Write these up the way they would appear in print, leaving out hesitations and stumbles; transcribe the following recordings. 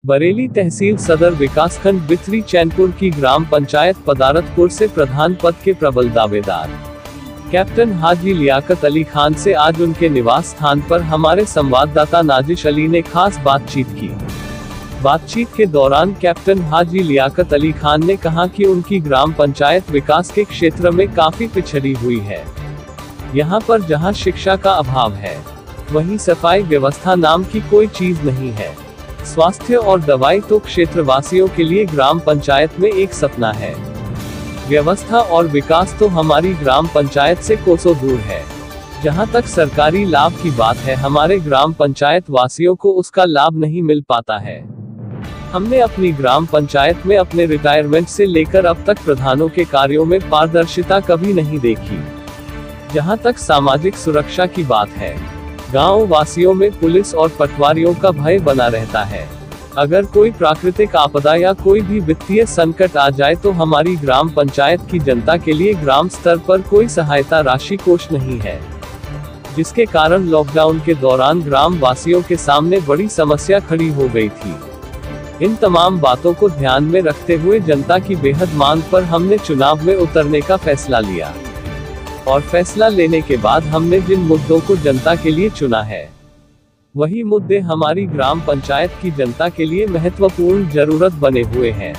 बरेली तहसील सदर विकासखंड बिथरी चैनपुर की ग्राम पंचायत पदारतपुर से प्रधान पद के प्रबल दावेदार कैप्टन हाजी लियाकत अली खान से आज उनके निवास स्थान पर हमारे संवाददाता नाजिश अली ने खास बातचीत की। बातचीत के दौरान कैप्टन हाजी लियाकत अली खान ने कहा कि उनकी ग्राम पंचायत विकास के क्षेत्र में काफी पिछड़ी हुई है। यहाँ पर जहाँ शिक्षा का अभाव है, वहीं सफाई व्यवस्था नाम की कोई चीज नहीं है। स्वास्थ्य और दवाई तो क्षेत्रवासियों के लिए ग्राम पंचायत में एक सपना है। व्यवस्था और विकास तो हमारी ग्राम पंचायत से कोसों दूर है। जहां तक सरकारी लाभ की बात है, हमारे ग्राम पंचायत वासियों को उसका लाभ नहीं मिल पाता है। हमने अपनी ग्राम पंचायत में अपने रिटायरमेंट से लेकर अब तक प्रधानों के कार्यों में पारदर्शिता कभी नहीं देखी। जहां तक सामाजिक सुरक्षा की बात है, गांव वासियों में पुलिस और पटवारियों का भय बना रहता है। अगर कोई प्राकृतिक आपदा या कोई भी वित्तीय संकट आ जाए तो हमारी ग्राम पंचायत की जनता के लिए ग्राम स्तर पर कोई सहायता राशि कोष नहीं है, जिसके कारण लॉकडाउन के दौरान ग्राम वासियों के सामने बड़ी समस्या खड़ी हो गई थी। इन तमाम बातों को ध्यान में रखते हुए जनता की बेहद मांग पर हमने चुनाव में उतरने का फैसला लिया, और फैसला लेने के बाद हमने जिन मुद्दों को जनता के लिए चुना है, वही मुद्दे हमारी ग्राम पंचायत की जनता के लिए महत्वपूर्ण जरूरत बने हुए हैं।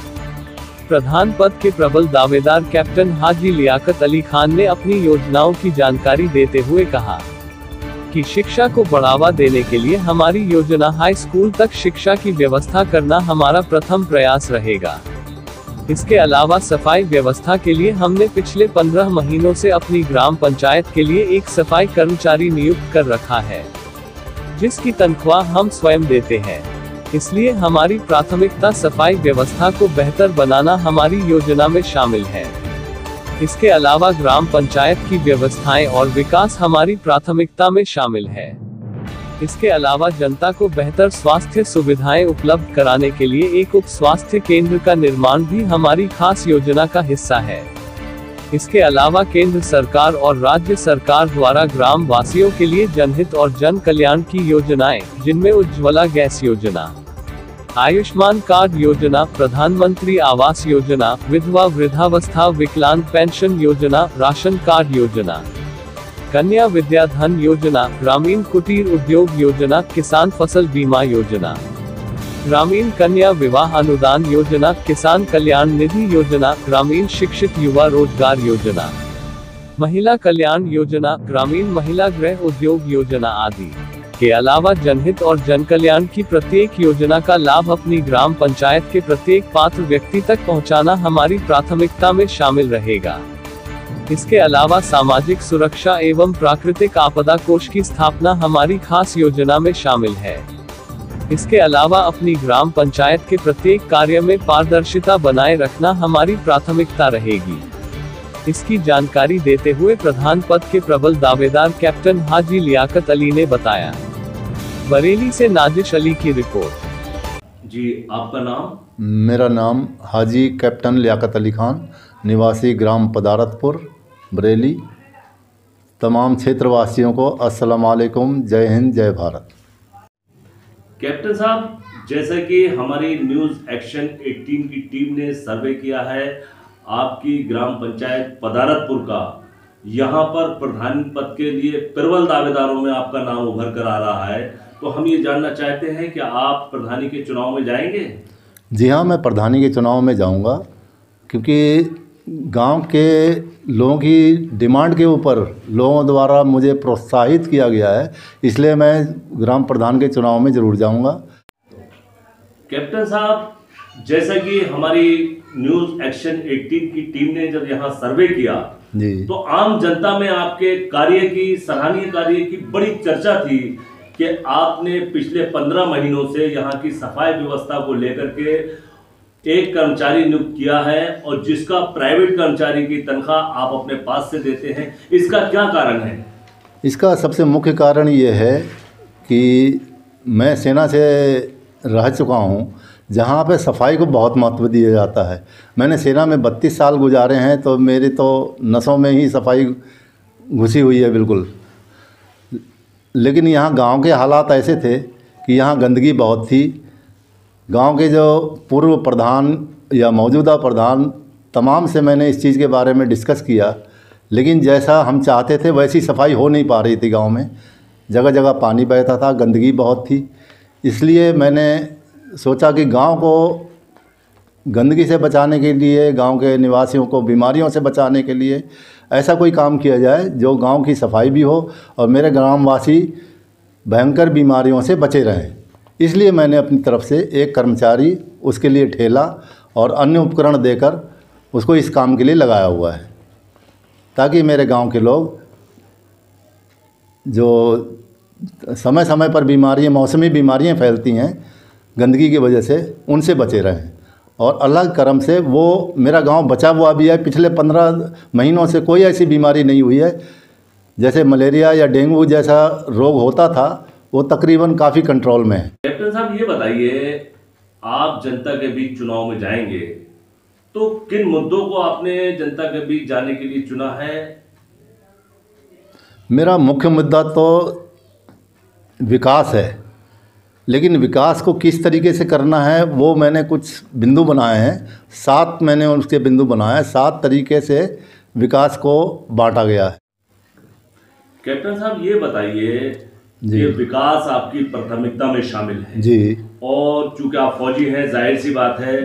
प्रधान पद के प्रबल दावेदार कैप्टन हाजी लियाकत अली खान ने अपनी योजनाओं की जानकारी देते हुए कहा कि शिक्षा को बढ़ावा देने के लिए हमारी योजना हाई स्कूल तक शिक्षा की व्यवस्था करना हमारा प्रथम प्रयास रहेगा। इसके अलावा सफाई व्यवस्था के लिए हमने पिछले 15 महीनों से अपनी ग्राम पंचायत के लिए एक सफाई कर्मचारी नियुक्त कर रखा है, जिसकी तनख्वाह हम स्वयं देते हैं। इसलिए हमारी प्राथमिकता सफाई व्यवस्था को बेहतर बनाना हमारी योजना में शामिल है। इसके अलावा ग्राम पंचायत की व्यवस्थाएं और विकास हमारी प्राथमिकता में शामिल है। इसके अलावा जनता को बेहतर स्वास्थ्य सुविधाएं उपलब्ध कराने के लिए एक उप स्वास्थ्य केंद्र का निर्माण भी हमारी खास योजना का हिस्सा है। इसके अलावा केंद्र सरकार और राज्य सरकार द्वारा ग्राम वासियों के लिए जनहित और जन कल्याण की योजनाएं, जिनमें उज्ज्वला गैस योजना, आयुष्मान कार्ड योजना, प्रधानमंत्री आवास योजना, विधवा वृद्धावस्था विकलांग पेंशन योजना, राशन कार्ड योजना, कन्या विद्याधन योजना, ग्रामीण कुटीर उद्योग योजना, किसान फसल बीमा योजना, ग्रामीण कन्या विवाह अनुदान योजना, किसान कल्याण निधि योजना, ग्रामीण शिक्षित युवा रोजगार योजना, महिला कल्याण योजना, ग्रामीण महिला गृह उद्योग योजना आदि के अलावा जनहित और जन कल्याण की प्रत्येक योजना का लाभ अपनी ग्राम पंचायत के प्रत्येक पात्र व्यक्ति तक पहुंचाना हमारी प्राथमिकता में शामिल रहेगा। इसके अलावा सामाजिक सुरक्षा एवं प्राकृतिक आपदा कोष की स्थापना हमारी खास योजना में शामिल है। इसके अलावा अपनी ग्राम पंचायत के प्रत्येक कार्य में पारदर्शिता बनाए रखना हमारी प्राथमिकता रहेगी। इसकी जानकारी देते हुए प्रधान पद के प्रबल दावेदार कैप्टन हाजी लियाकत अली ने बताया। बरेली से नाजिश अली की रिपोर्ट। जी, आपका नाम? मेरा नाम हाजी कैप्टन लियाकत अली खान, निवासी ग्राम पदारतपुर, बरेली। तमाम क्षेत्रवासियों को अस्सलाम वालेकुम, जय हिंद, जय भारत। कैप्टन साहब, जैसा कि हमारी न्यूज़ एक्शन 18 की टीम ने सर्वे किया है आपकी ग्राम पंचायत पदारतपुर का, यहाँ पर प्रधान पद के लिए प्रबल दावेदारों में आपका नाम उभर कर आ रहा है, तो हम ये जानना चाहते हैं कि आप प्रधानी के चुनाव में जाएंगे? जी हाँ, मैं प्रधानी के चुनाव में जाऊंगा, क्योंकि गांव के लोगों की डिमांड के ऊपर लोगों द्वारा मुझे प्रोत्साहित किया गया है, इसलिए मैं ग्राम प्रधान के चुनाव में ज़रूर जाऊंगा। कैप्टन साहब, जैसा कि हमारी न्यूज़ एक्शन 18 की टीम ने जब यहाँ सर्वे किया जी, तो आम जनता में आपके कार्य की, सराहनीय कार्य की बड़ी चर्चा थी कि आपने पिछले 15 महीनों से यहाँ की सफाई व्यवस्था को लेकर के एक कर्मचारी नियुक्त किया है, और जिसका प्राइवेट कर्मचारी की तनख्वाह आप अपने पास से देते हैं। इसका क्या कारण है? इसका सबसे मुख्य कारण ये है कि मैं सेना से रह चुका हूँ, जहाँ पे सफाई को बहुत महत्व दिया जाता है। मैंने सेना में 32 साल गुजारे हैं, तो मेरी तो नसों में ही सफाई घुसी हुई है बिल्कुल। लेकिन यहाँ गांव के हालात ऐसे थे कि यहाँ गंदगी बहुत थी, गांव के जो पूर्व प्रधान या मौजूदा प्रधान तमाम से मैंने इस चीज़ के बारे में डिस्कस किया, लेकिन जैसा हम चाहते थे वैसी सफाई हो नहीं पा रही थी। गांव में जगह जगह पानी बहता था, गंदगी बहुत थी। इसलिए मैंने सोचा कि गांव को गंदगी से बचाने के लिए, गांव के निवासियों को बीमारियों से बचाने के लिए ऐसा कोई काम किया जाए जो गांव की सफाई भी हो और मेरे ग्रामवासी भयंकर बीमारियों से बचे रहें। इसलिए मैंने अपनी तरफ से एक कर्मचारी उसके लिए ठेला और अन्य उपकरण देकर उसको इस काम के लिए लगाया हुआ है, ताकि मेरे गांव के लोग जो समय समय पर बीमारियाँ, मौसमी बीमारियाँ फैलती हैं गंदगी की वजह से, उनसे बचे रहें। और अल्लाह के करम से वो मेरा गांव बचा हुआ भी है। पिछले 15 महीनों से कोई ऐसी बीमारी नहीं हुई है। जैसे मलेरिया या डेंगू जैसा रोग होता था वो तकरीबन काफ़ी कंट्रोल में है। कैप्टन साहब ये बताइए, आप जनता के बीच चुनाव में जाएंगे तो किन मुद्दों को आपने जनता के बीच जाने के लिए चुना है? मेरा मुख्य मुद्दा तो विकास है, लेकिन विकास को किस तरीके से करना है वो मैंने कुछ बिंदु बनाए हैं। 7 मैंने उसके बिंदु बनाए हैं। 7 तरीके से विकास को बांटा गया है। कैप्टन साहब ये बताइए कि विकास आपकी प्राथमिकता में शामिल है जी, और चूंकि आप फौजी हैं, जाहिर सी बात है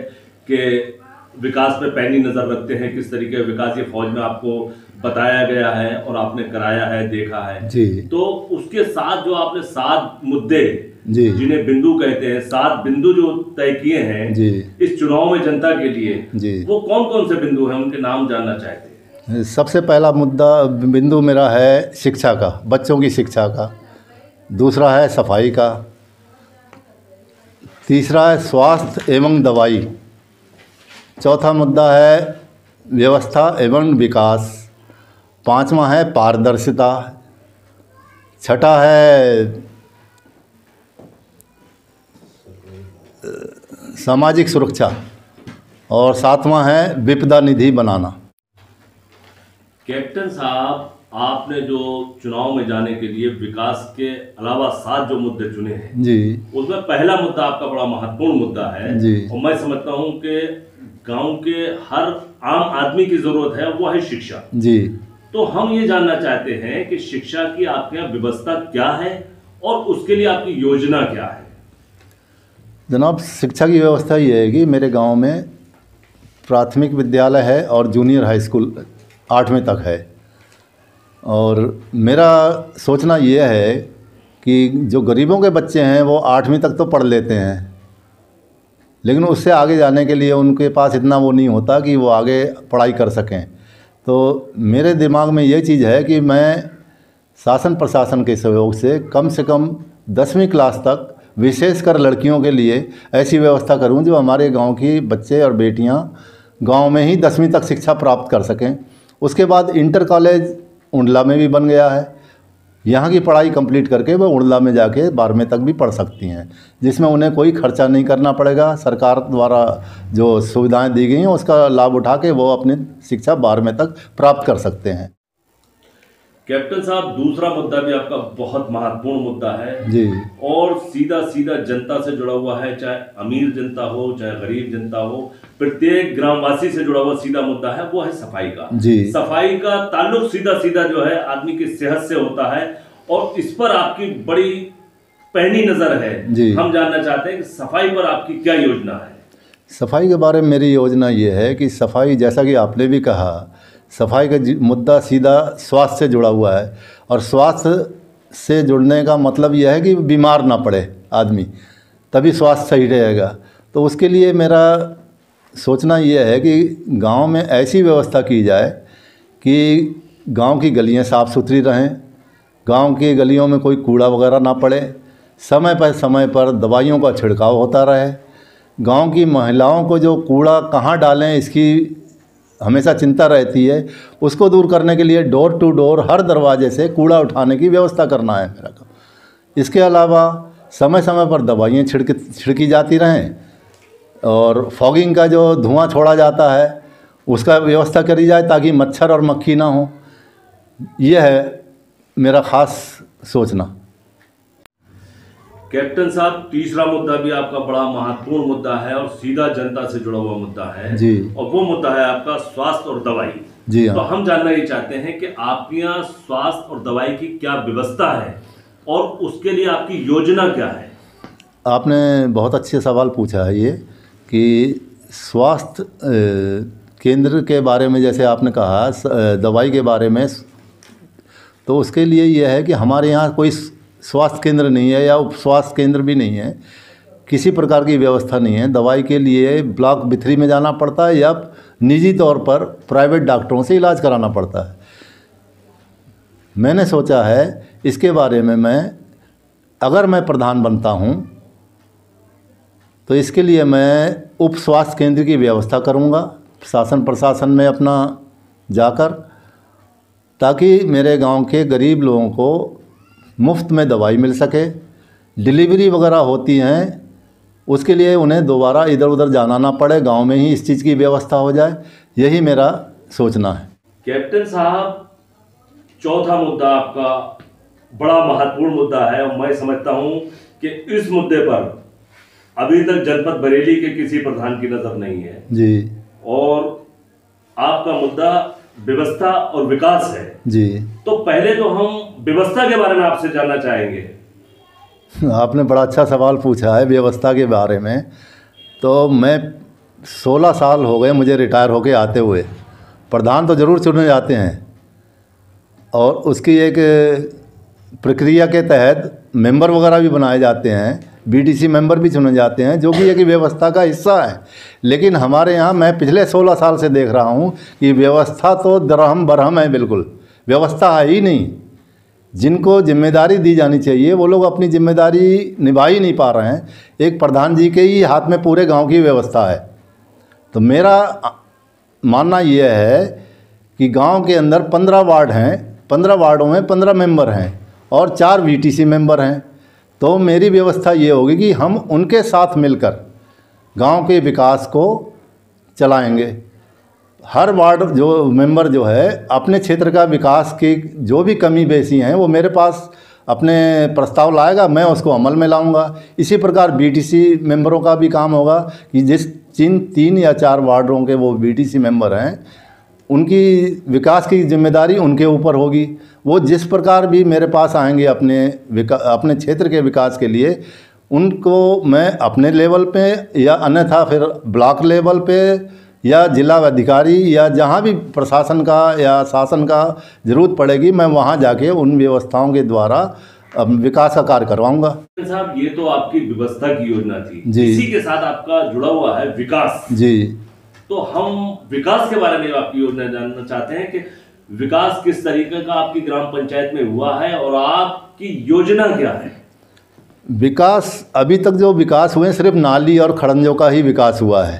कि विकास पे पैनी नज़र रखते हैं। किस तरीके का विकास ये फौज में आपको बताया गया है और आपने कराया है, देखा है जी। तो उसके साथ जो आपने 7 मुद्दे जी, जिन्हें बिंदु कहते हैं, 7 बिंदु जो तय किए हैं जी, इस चुनाव में जनता के लिए, जी, वो कौन कौन से बिंदु हैं, उनके नाम जानना चाहते हैं। सबसे पहला बिंदु मेरा है शिक्षा का, बच्चों की शिक्षा का। दूसरा है सफाई का। तीसरा है स्वास्थ्य एवं दवाई। चौथा मुद्दा है व्यवस्था एवं विकास। 5वां है पारदर्शिता। छठा है सामाजिक सुरक्षा और 7वां है विपदा निधि बनाना। कैप्टन साहब, आपने जो चुनाव में जाने के लिए विकास के अलावा 7 जो मुद्दे चुने हैं जी, उसमें पहला मुद्दा आपका बड़ा महत्वपूर्ण मुद्दा है जी, और मैं समझता हूं कि गांव के हर आम आदमी की जरूरत है, वो है शिक्षा जी। तो हम ये जानना चाहते हैं कि शिक्षा की आपके यहाँ व्यवस्था क्या है और उसके लिए आपकी योजना क्या है। जनाब, शिक्षा की व्यवस्था ये है कि मेरे गांव में प्राथमिक विद्यालय है और जूनियर हाई स्कूल 8वीं तक है। और मेरा सोचना ये है कि जो गरीबों के बच्चे हैं वो 8वीं तक तो पढ़ लेते हैं, लेकिन उससे आगे जाने के लिए उनके पास इतना वो नहीं होता कि वो आगे पढ़ाई कर सकें। तो मेरे दिमाग में ये चीज़ है कि मैं शासन प्रशासन के सहयोग से कम 10वीं क्लास तक विशेषकर लड़कियों के लिए ऐसी व्यवस्था करूं जो हमारे गांव की बच्चे और बेटियां गांव में ही 10वीं तक शिक्षा प्राप्त कर सकें। उसके बाद इंटर कॉलेज उंडला में भी बन गया है। यहाँ की पढ़ाई कंप्लीट करके वो उंडला में जाके 12वीं तक भी पढ़ सकती हैं, जिसमें उन्हें कोई खर्चा नहीं करना पड़ेगा। सरकार द्वारा जो सुविधाएं दी गई हैं उसका लाभ उठा के वो अपनी शिक्षा 12वीं तक प्राप्त कर सकते हैं। कैप्टन साहब, दूसरा मुद्दा भी आपका बहुत महत्वपूर्ण मुद्दा है जी, और सीधा सीधा जनता से जुड़ा हुआ है, चाहे अमीर जनता हो चाहे गरीब जनता हो, प्रत्येक ग्रामवासी से जुड़ा हुआ सीधा मुद्दा है, वो है सफाई का। जी। सफाई का ताल्लुक सीधा सीधा जो है आदमी की सेहत से होता है और इस पर आपकी बड़ी पैनी नजर है जी। हम जानना चाहते हैं कि सफाई पर आपकी क्या योजना है। सफाई के बारे में मेरी योजना ये है कि सफाई, जैसा कि आपने भी कहा, सफाई का मुद्दा सीधा स्वास्थ्य से जुड़ा हुआ है और स्वास्थ्य से जुड़ने का मतलब यह है कि बीमार ना पड़े आदमी, तभी स्वास्थ्य सही रहेगा। तो उसके लिए मेरा सोचना यह है कि गांव में ऐसी व्यवस्था की जाए कि गांव की गलियां साफ़ सुथरी रहें, गांव की गलियों में कोई कूड़ा वगैरह ना पड़े, समय पर दवाइयों का छिड़काव होता रहे। गांव की महिलाओं को जो कूड़ा कहाँ डालें इसकी हमेशा चिंता रहती है, उसको दूर करने के लिए डोर टू डोर हर दरवाजे से कूड़ा उठाने की व्यवस्था करना है मेरा काम। इसके अलावा समय समय पर दवाइयाँ छिड़की जाती रहें और फॉगिंग का जो धुआं छोड़ा जाता है उसका व्यवस्था करी जाए ताकि मच्छर और मक्खी ना हो। यह है मेरा ख़ास सोचना। कैप्टन साहब, तीसरा मुद्दा भी आपका बड़ा महत्वपूर्ण मुद्दा है और सीधा जनता से जुड़ा हुआ मुद्दा है जी। और वो मुद्दा है आपका स्वास्थ्य और दवाई। जी हाँ। तो हम जानना ये चाहते हैं कि आपके यहाँ स्वास्थ्य और दवाई की क्या व्यवस्था है और उसके लिए आपकी योजना क्या है? आपने बहुत अच्छे सवाल पूछा है ये कि स्वास्थ्य केंद्र के बारे में जैसे आपने कहा दवाई के बारे में, तो उसके लिए यह है कि हमारे यहाँ कोई स्वास्थ्य केंद्र नहीं है या उप स्वास्थ्य केंद्र भी नहीं है, किसी प्रकार की व्यवस्था नहीं है। दवाई के लिए ब्लॉक बिथरी में जाना पड़ता है या निजी तौर पर प्राइवेट डॉक्टरों से इलाज कराना पड़ता है। मैंने सोचा है इसके बारे में अगर मैं प्रधान बनता हूँ तो इसके लिए मैं उप स्वास्थ्य केंद्र की व्यवस्था करूँगा शासन प्रशासन में अपना जाकर, ताकि मेरे गांव के गरीब लोगों को मुफ्त में दवाई मिल सके। डिलीवरी वगैरह होती हैं उसके लिए उन्हें दोबारा इधर उधर जाना ना पड़े, गांव में ही इस चीज़ की व्यवस्था हो जाए, यही मेरा सोचना है। कैप्टन साहब, चौथा मुद्दा आपका बड़ा महत्वपूर्ण मुद्दा है और मैं समझता हूं कि इस मुद्दे पर अभी तक जनपद बरेली के किसी प्रधान की नजर नहीं है जी। और आपका मुद्दा व्यवस्था और विकास है जी। तो पहले तो हम व्यवस्था के बारे में आपसे जानना चाहेंगे। आपने बड़ा अच्छा सवाल पूछा है व्यवस्था के बारे में। तो मैं 16 साल हो गए मुझे रिटायर होके आते हुए। प्रधान तो ज़रूर चुने जाते हैं और उसकी एक प्रक्रिया के तहत मेंबर वगैरह भी बनाए जाते हैं, बीडीसी मेंबर भी चुने जाते हैं, जो कि एक व्यवस्था का हिस्सा है। लेकिन हमारे यहाँ मैं पिछले 16 साल से देख रहा हूँ कि व्यवस्था तो दरहम बरहम है, बिल्कुल व्यवस्था है ही नहीं। जिनको जिम्मेदारी दी जानी चाहिए वो लोग अपनी जिम्मेदारी निभा ही नहीं पा रहे हैं। एक प्रधान जी के ही हाथ में पूरे गांव की व्यवस्था है। तो मेरा मानना यह है कि गांव के अंदर 15 वार्ड हैं, 15 वार्डों में 15 मेंबर हैं और 4 वीटीसी मेंबर हैं। तो मेरी व्यवस्था ये होगी कि हम उनके साथ मिलकर गांव के विकास को चलाएंगे। हर वार्ड जो मेंबर जो है अपने क्षेत्र का विकास की जो भी कमी बेसी हैं वो मेरे पास अपने प्रस्ताव लाएगा, मैं उसको अमल में लाऊंगा। इसी प्रकार बीटीसी मेंबरों का भी काम होगा कि जिस 3 या 4 वार्डों के वो बीटीसी मेंबर हैं उनकी विकास की जिम्मेदारी उनके ऊपर होगी। वो जिस प्रकार भी मेरे पास आएंगे अपने क्षेत्र के विकास के लिए, उनको मैं अपने लेवल पे या अन्यथा फिर ब्लॉक लेवल पे या जिला अधिकारी या जहाँ भी प्रशासन का या शासन का ज़रूरत पड़ेगी, मैं वहाँ जाके उन व्यवस्थाओं के द्वारा विकास का कार्य करवाऊँगा। साहब, ये तो आपकी व्यवस्था की योजना थी जी। इसी के साथ आपका जुड़ा हुआ है विकास जी। तो हम विकास के बारे में आपकी योजना जानना चाहते हैं कि विकास किस तरीके का आपकी ग्राम पंचायत में हुआ है और आपकी योजना क्या है? विकास अभी तक जो विकास हुए सिर्फ नाली और खड़ंजों का ही विकास हुआ है।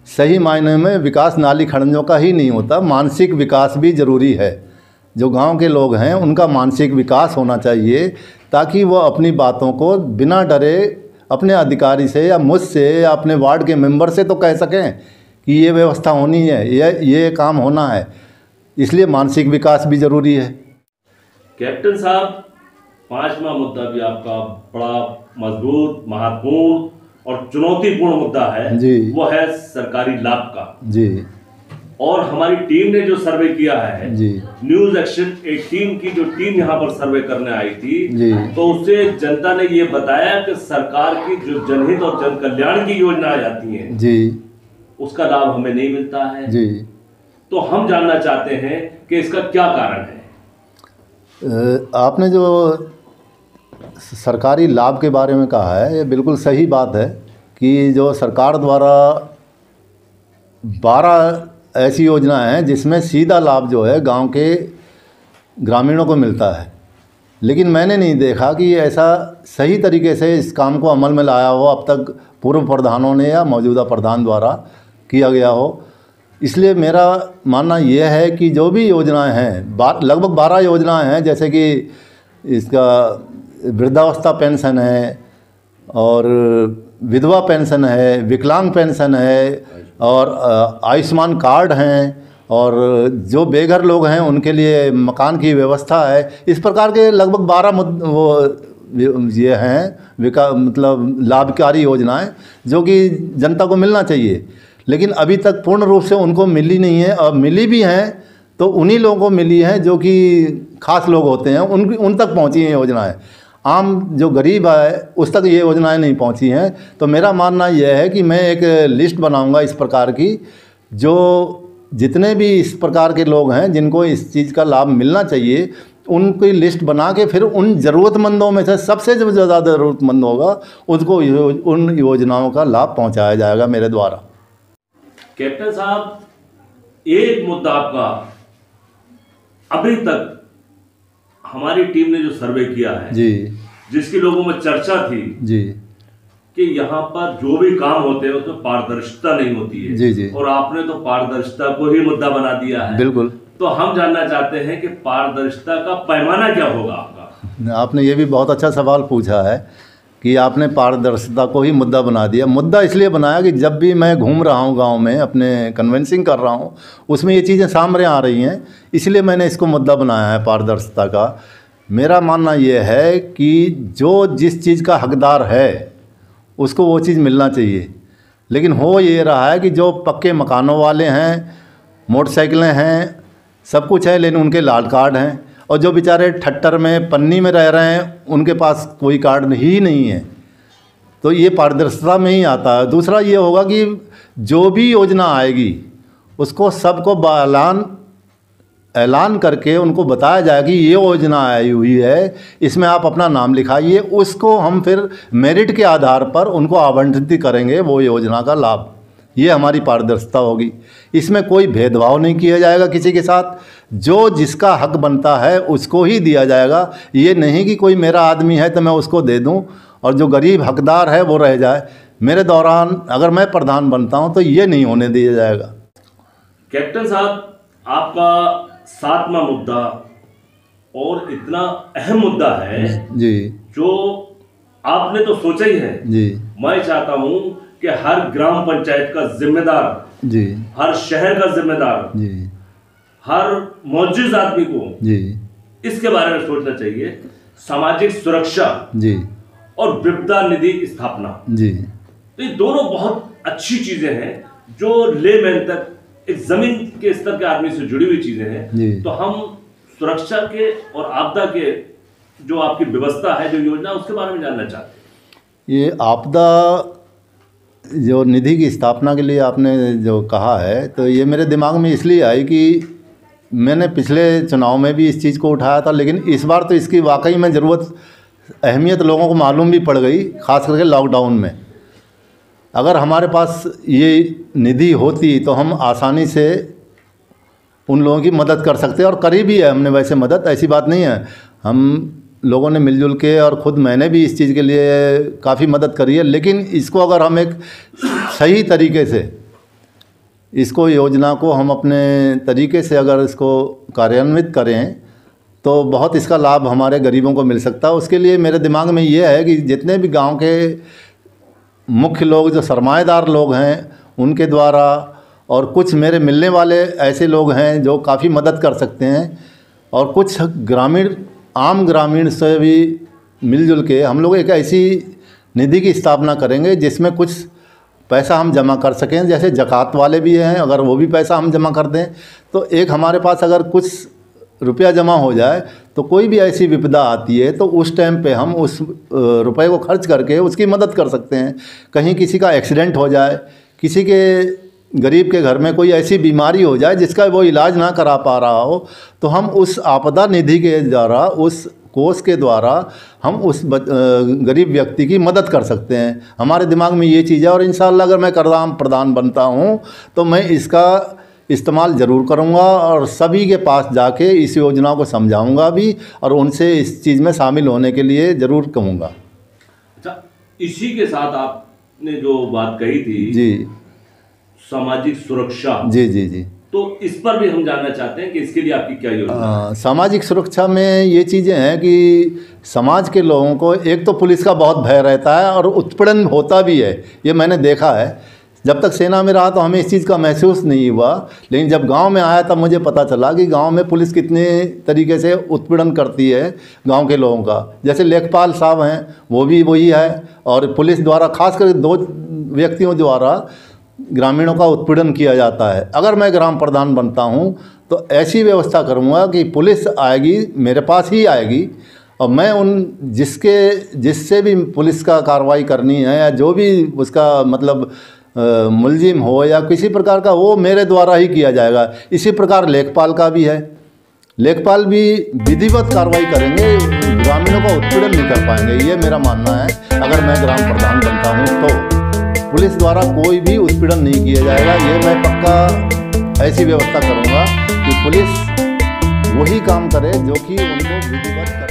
सही मायने में विकास नाली खड़ंजों का ही नहीं होता, मानसिक विकास भी ज़रूरी है। जो गांव के लोग हैं उनका मानसिक विकास होना चाहिए ताकि वो अपनी बातों को बिना डरे अपने अधिकारी से या मुझसे या अपने वार्ड के मेंबर से तो कह सकें कि ये व्यवस्था होनी है, ये काम होना है। इसलिए मानसिक विकास भी ज़रूरी है। कैप्टन साहब, 5वां मुद्दा भी आपका बड़ा मजबूत, महत्वपूर्ण और चुनौतीपूर्ण मुद्दा है जी। वो है सरकारी लाभ का। जी। और हमारी टीम ने जो सर्वे किया है जी। न्यूज एक्शन 18 की जो टीम यहाँ पर सर्वे करने आई थी जी। तो उससे जनता ने ये बताया कि सरकार की जो जनहित और जन कल्याण की योजनाएं आती हैं जी उसका लाभ हमें नहीं मिलता है जी। तो हम जानना चाहते हैं कि इसका क्या कारण है। आपने जो सरकारी लाभ के बारे में कहा है ये बिल्कुल सही बात है कि जो सरकार द्वारा 12 ऐसी योजनाएं हैं जिसमें सीधा लाभ जो है गांव के ग्रामीणों को मिलता है, लेकिन मैंने नहीं देखा कि ऐसा सही तरीके से इस काम को अमल में लाया हो अब तक पूर्व प्रधानों ने या मौजूदा प्रधान द्वारा किया गया हो। इसलिए मेरा मानना यह है कि जो भी योजनाएं हैं लगभग 12 योजनाएं हैं, जैसे कि इसका वृद्धावस्था पेंशन है और विधवा पेंशन है, विकलांग पेंशन है और आयुष्मान कार्ड हैं और जो बेघर लोग हैं उनके लिए मकान की व्यवस्था है। इस प्रकार के लगभग 12 ये हैं मतलब लाभकारी योजनाएं जो कि जनता को मिलना चाहिए, लेकिन अभी तक पूर्ण रूप से उनको मिली नहीं है। और मिली भी हैं तो उन्हीं लोगों को मिली है जो कि खास लोग होते हैं, उन तक पहुंची हैं योजनाएं। आम जो गरीब है उस तक ये योजनाएं नहीं पहुंची हैं। तो मेरा मानना यह है कि मैं एक लिस्ट बनाऊंगा इस प्रकार की, जो जितने भी इस प्रकार के लोग हैं जिनको इस चीज़ का लाभ मिलना चाहिए, उनकी लिस्ट बना के फिर उन ज़रूरतमंदों में से सबसे जो ज़्यादा ज़रूरतमंद होगा उसको उन योजनाओं का लाभ पहुंचाया जाएगा मेरे द्वारा। कैप्टन साहब, एक मुद्दा आपका अभी तक हमारी टीम ने जो सर्वे किया है जी, जिसकी लोगों में चर्चा थी जी, कि यहाँ पर जो भी काम होते हैं उसमें पारदर्शिता नहीं होती है। जी, जी, और आपने तो पारदर्शिता को ही मुद्दा बना दिया है। बिल्कुल। तो हम जानना चाहते हैं कि पारदर्शिता का पैमाना क्या होगा आपका? आपने ये भी बहुत अच्छा सवाल पूछा है कि आपने पारदर्शिता को ही मुद्दा बना दिया। मुद्दा इसलिए बनाया कि जब भी मैं घूम रहा हूँ गांव में, अपने कन्वेंसिंग कर रहा हूँ, उसमें ये चीज़ें सामने आ रही हैं, इसलिए मैंने इसको मुद्दा बनाया है पारदर्शिता का। मेरा मानना ये है कि जो जिस चीज़ का हकदार है उसको वो चीज़ मिलना चाहिए, लेकिन हो ये रहा है कि जो पक्के मकानों वाले हैं, मोटरसाइकिलें हैं, सब कुछ है, लेकिन उनके लाल कार्ड हैं, और जो बेचारे ठट्टर में पन्नी में रह रहे हैं उनके पास कोई कार्ड ही नहीं है। तो ये पारदर्शिता में ही आता है। दूसरा ये होगा कि जो भी योजना आएगी उसको सबको ऐलान करके उनको बताया जाए कि ये योजना आई हुई है, इसमें आप अपना नाम लिखाइए। उसको हम फिर मेरिट के आधार पर उनको आवंटित करेंगे वो योजना का लाभ। ये हमारी पारदर्शिता होगी। इसमें कोई भेदभाव नहीं किया जाएगा किसी के साथ, जो जिसका हक बनता है उसको ही दिया जाएगा। ये नहीं कि कोई मेरा आदमी है तो मैं उसको दे दूं और जो गरीब हकदार है वो रह जाए। मेरे दौरान अगर मैं प्रधान बनता हूं तो ये नहीं होने दिया जाएगा। कैप्टन साहब, आपका 7वां मुद्दा और इतना अहम मुद्दा है जी, जो आपने तो सोचा ही है जी। मैं चाहता हूं कि हर ग्राम पंचायत का जिम्मेदार जी, हर शहर का जिम्मेदार जी, हर मौजूद आदमी को जी इसके बारे में सोचना चाहिए। सामाजिक सुरक्षा जी और विपदा निधि स्थापना जी, तो ये दोनों बहुत अच्छी चीजें हैं जो लेमैन तक एक जमीन के स्तर के आदमी से जुड़ी हुई चीजें हैं। तो हम सुरक्षा के और आपदा के जो आपकी व्यवस्था है, जो योजना, उसके बारे में जानना चाहते हैं। ये आपदा जो निधि की स्थापना के लिए आपने जो कहा है, तो ये मेरे दिमाग में इसलिए आई कि मैंने पिछले चुनाव में भी इस चीज़ को उठाया था, लेकिन इस बार तो इसकी वाकई में ज़रूरत, अहमियत लोगों को मालूम भी पड़ गई, ख़ास करके लॉकडाउन में। अगर हमारे पास ये निधि होती तो हम आसानी से उन लोगों की मदद कर सकते हैं, और करी भी है हमने वैसे मदद, ऐसी बात नहीं है। हम लोगों ने मिलजुल के, और ख़ुद मैंने भी इस चीज़ के लिए काफ़ी मदद करी है। लेकिन इसको अगर हम एक सही तरीके से, इसको योजना को हम अपने तरीके से अगर इसको कार्यान्वित करें तो बहुत इसका लाभ हमारे गरीबों को मिल सकता है। उसके लिए मेरे दिमाग में ये है कि जितने भी गांव के मुख्य लोग, जो सरमाएदार लोग हैं, उनके द्वारा, और कुछ मेरे मिलने वाले ऐसे लोग हैं जो काफ़ी मदद कर सकते हैं, और कुछ आम ग्रामीण से भी मिलजुल के हम लोग एक ऐसी निधि की स्थापना करेंगे जिसमें कुछ पैसा हम जमा कर सकें। जैसे ज़कात वाले भी हैं, अगर वो भी पैसा हम जमा कर दें तो एक हमारे पास अगर कुछ रुपया जमा हो जाए तो कोई भी ऐसी विपदा आती है तो उस टाइम पे हम उस रुपए को खर्च करके उसकी मदद कर सकते हैं। कहीं किसी का एक्सीडेंट हो जाए, किसी के गरीब के घर में कोई ऐसी बीमारी हो जाए जिसका वो इलाज ना करा पा रहा हो, तो हम उस आपदा निधि के द्वारा, उस कोष के द्वारा हम उस गरीब व्यक्ति की मदद कर सकते हैं। हमारे दिमाग में ये चीज़ है, और इंशाअल्लाह अगर मैं प्रधान बनता हूँ तो मैं इसका इस्तेमाल ज़रूर करूँगा, और सभी के पास जाके इस योजना को समझाऊँगा भी, और उनसे इस चीज़ में शामिल होने के लिए ज़रूर कहूँगा। अच्छा, इसी के साथ आपने जो बात कही थी जी, सामाजिक सुरक्षा, जी जी जी, तो इस पर भी हम जानना चाहते हैं कि इसके लिए आपकी क्या योजना है? सामाजिक सुरक्षा में ये चीज़ें हैं कि समाज के लोगों को एक तो पुलिस का बहुत भय रहता है और उत्पीड़न होता भी है, ये मैंने देखा है। जब तक सेना में रहा तो हमें इस चीज़ का महसूस नहीं हुआ, लेकिन जब गांव में आया तब मुझे पता चला कि गांव में पुलिस कितने तरीके से उत्पीड़न करती है गांव के लोगों का। जैसे लेखपाल साहब हैं, वो भी वही है, और पुलिस द्वारा खासकर 2 व्यक्तियों द्वारा ग्रामीणों का उत्पीड़न किया जाता है। अगर मैं ग्राम प्रधान बनता हूँ तो ऐसी व्यवस्था करूँगा कि पुलिस आएगी, मेरे पास ही आएगी, और मैं जिससे भी पुलिस का कार्रवाई करनी है या जो भी उसका मतलब मुलजिम हो या किसी प्रकार का, वो मेरे द्वारा ही किया जाएगा। इसी प्रकार लेखपाल का भी है, लेखपाल भी विधिवत कार्रवाई करेंगे, ग्रामीणों का उत्पीड़न नहीं कर पाएंगे, ये मेरा मानना है। अगर मैं ग्राम प्रधान बनता हूँ तो पुलिस द्वारा कोई भी उत्पीड़न नहीं किया जाएगा, ये मैं पक्का ऐसी व्यवस्था करूँगा कि पुलिस वही काम करे जो कि उनको विधिवत